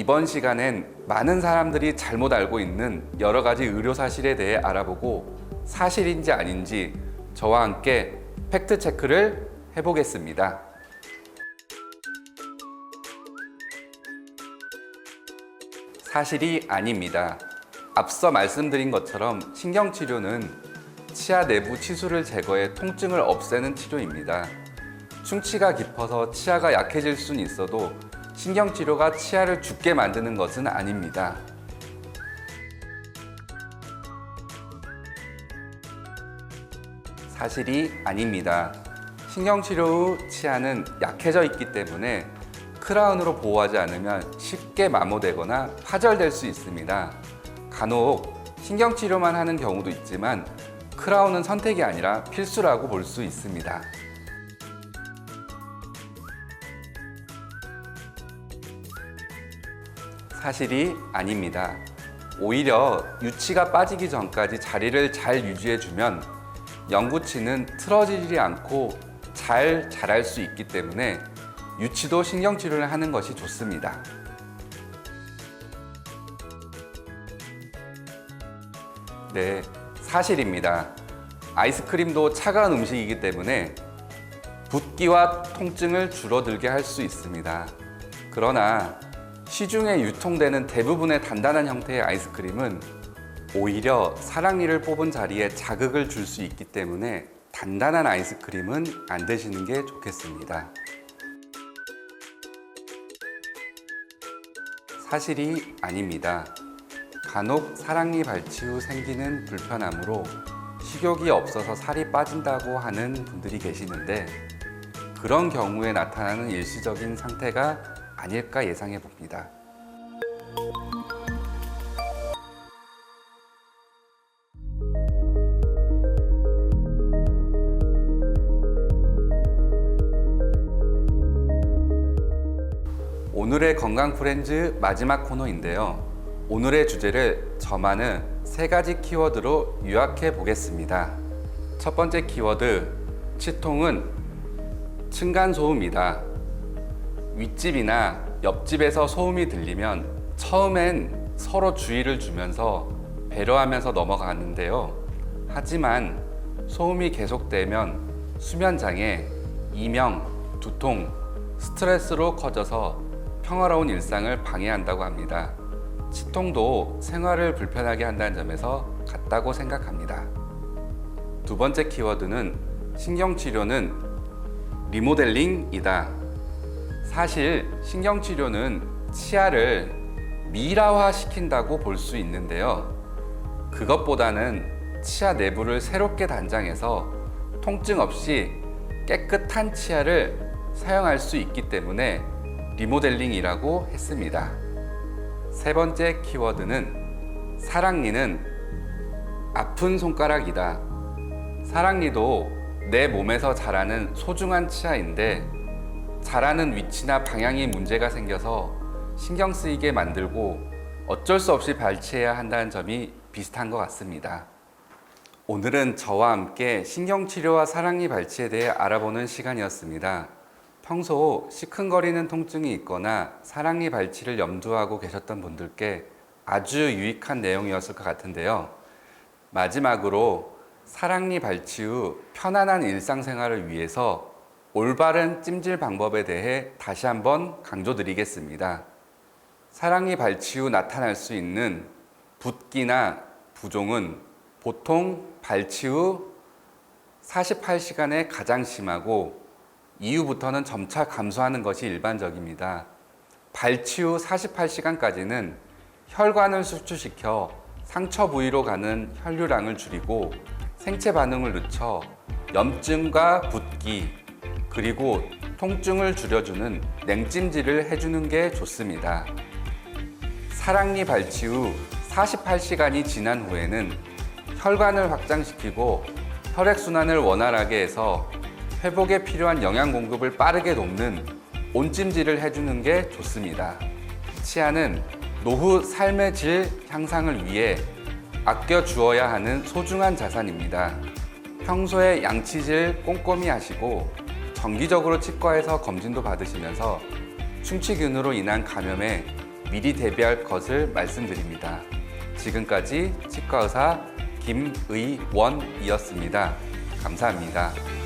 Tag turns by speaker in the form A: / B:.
A: 이번 시간엔 많은 사람들이 잘못 알고 있는 여러 가지 의료 사실에 대해 알아보고 사실인지 아닌지 저와 함께 팩트 체크를 해보겠습니다. 사실이 아닙니다. 앞서 말씀드린 것처럼 신경치료는 치아 내부 치수를 제거해 통증을 없애는 치료입니다. 충치가 깊어서 치아가 약해질 수는 있어도 신경치료가 치아를 죽게 만드는 것은 아닙니다. 사실이 아닙니다. 신경치료 후 치아는 약해져 있기 때문에 크라운으로 보호하지 않으면 쉽게 마모되거나 파절될 수 있습니다. 간혹 신경치료만 하는 경우도 있지만 크라운은 선택이 아니라 필수라고 볼 수 있습니다. 사실이 아닙니다. 오히려 유치가 빠지기 전까지 자리를 잘 유지해주면 영구치는 틀어지지 않고 잘 자랄 수 있기 때문에 유치도 신경치료를 하는 것이 좋습니다. 네, 사실입니다. 아이스크림도 차가운 음식이기 때문에 붓기와 통증을 줄어들게 할 수 있습니다. 그러나 시중에 유통되는 대부분의 단단한 형태의 아이스크림은 오히려 사랑니를 뽑은 자리에 자극을 줄 수 있기 때문에 단단한 아이스크림은 안 드시는 게 좋겠습니다. 사실이 아닙니다. 간혹 사랑니 발치 후 생기는 불편함으로 식욕이 없어서 살이 빠진다고 하는 분들이 계시는데 그런 경우에 나타나는 일시적인 상태가 아닐까 예상해 봅니다. 오늘의 건강 프렌즈 마지막 코너인데요. 오늘의 주제를 저만의 3가지 키워드로 요약해 보겠습니다. 첫 번째 키워드, 치통은 층간소음이다. 윗집이나 옆집에서 소음이 들리면 처음엔 서로 주의를 주면서 배려하면서 넘어가는데요. 하지만 소음이 계속되면 수면장애, 이명, 두통, 스트레스로 커져서 평화로운 일상을 방해한다고 합니다. 치통도 생활을 불편하게 한다는 점에서 같다고 생각합니다. 두 번째 키워드는 신경치료는 리모델링이다. 사실 신경치료는 치아를 미라화 시킨다고 볼 수 있는데요. 그것보다는 치아 내부를 새롭게 단장해서 통증 없이 깨끗한 치아를 사용할 수 있기 때문에 리모델링이라고 했습니다. 세 번째 키워드는 사랑니는 아픈 손가락이다. 사랑니도 내 몸에서 자라는 소중한 치아인데 자라는 위치나 방향이 문제가 생겨서 신경 쓰이게 만들고 어쩔 수 없이 발치해야 한다는 점이 비슷한 것 같습니다. 오늘은 저와 함께 신경치료와 사랑니 발치에 대해 알아보는 시간이었습니다. 평소 시큰거리는 통증이 있거나 사랑니 발치를 염두하고 계셨던 분들께 아주 유익한 내용이었을 것 같은데요. 마지막으로 사랑니 발치 후 편안한 일상생활을 위해서 올바른 찜질 방법에 대해 다시 한번 강조드리겠습니다. 사랑니 발치 후 나타날 수 있는 붓기나 부종은 보통 발치 후 48시간에 가장 심하고 이후부터는 점차 감소하는 것이 일반적입니다. 발치 후 48시간까지는 혈관을 수축시켜 상처 부위로 가는 혈류량을 줄이고 생체 반응을 늦춰 염증과 붓기 그리고 통증을 줄여주는 냉찜질을 해주는 게 좋습니다. 사랑니 발치 후 48시간이 지난 후에는 혈관을 확장시키고 혈액순환을 원활하게 해서 회복에 필요한 영양 공급을 빠르게 돕는 온찜질을 해주는 게 좋습니다. 치아는 노후 삶의 질 향상을 위해 아껴 주어야 하는 소중한 자산입니다. 평소에 양치질 꼼꼼히 하시고 정기적으로 치과에서 검진도 받으시면서 충치균으로 인한 감염에 미리 대비할 것을 말씀드립니다. 지금까지 치과의사 김의원이었습니다. 감사합니다.